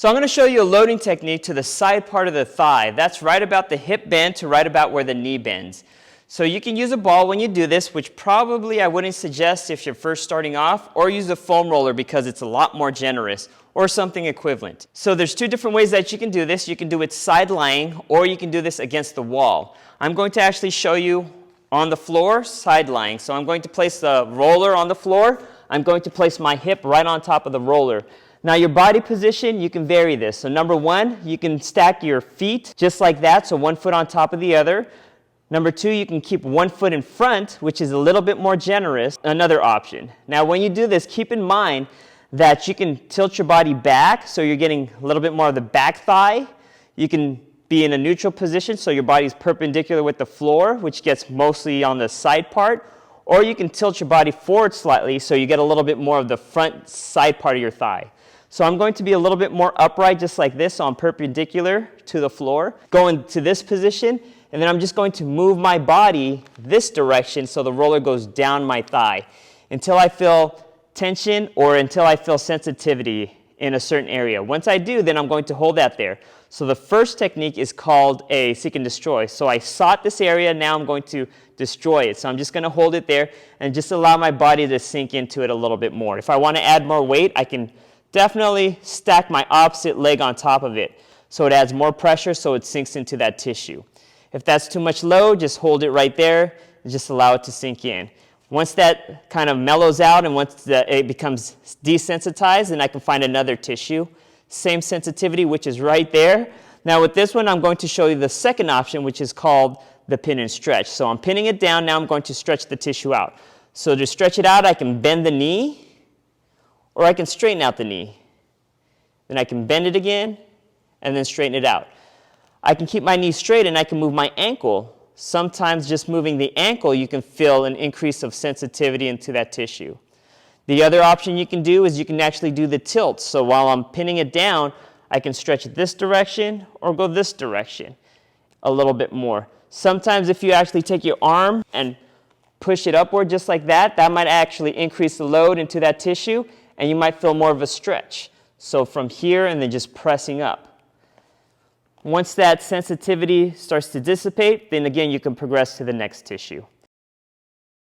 So I'm going to show you a loading technique to the side part of the thigh. That's right about the hip bend to right about where the knee bends. So you can use a ball when you do this, which probably I wouldn't suggest if you're first starting off, or use a foam roller because it's a lot more generous, or something equivalent. So there's two different ways that you can do this. You can do it side lying, or you can do this against the wall. I'm going to actually show you on the floor, side lying. So I'm going to place the roller on the floor. I'm going to place my hip right on top of the roller. Now your body position, you can vary this. So number one, you can stack your feet just like that, so one foot on top of the other. Number two, you can keep one foot in front, which is a little bit more generous, another option. Now when you do this, keep in mind that you can tilt your body back, so you're getting a little bit more of the back thigh. You can be in a neutral position, so your body's perpendicular with the floor, which gets mostly on the side part. Or you can tilt your body forward slightly, so you get a little bit more of the front side part of your thigh. So I'm going to be a little bit more upright just like this, so I'm perpendicular to the floor. Go into this position, and then I'm just going to move my body this direction so the roller goes down my thigh until I feel tension or until I feel sensitivity in a certain area. Once I do, then I'm going to hold that there. So the first technique is called a seek and destroy. So I sought this area, now I'm going to destroy it. So I'm just going to hold it there and just allow my body to sink into it a little bit more. If I want to add more weight, I can definitely stack my opposite leg on top of it so it adds more pressure so it sinks into that tissue. If that's too much load, just hold it right there and just allow it to sink in. Once that kind of mellows out and once it becomes desensitized, then I can find another tissue. Same sensitivity, which is right there. Now with this one, I'm going to show you the second option, which is called the pin and stretch. So I'm pinning it down, now I'm going to stretch the tissue out. So to stretch it out, I can bend the knee, or I can straighten out the knee. Then I can bend it again, and then straighten it out. I can keep my knee straight and I can move my ankle. Sometimes just moving the ankle, you can feel an increase of sensitivity into that tissue. The other option you can do is you can actually do the tilt. So while I'm pinning it down, I can stretch it this direction or go this direction a little bit more. Sometimes if you actually take your arm and push it upward just like that, that might actually increase the load into that tissue and you might feel more of a stretch. So from here and then just pressing up. Once that sensitivity starts to dissipate, then again you can progress to the next tissue.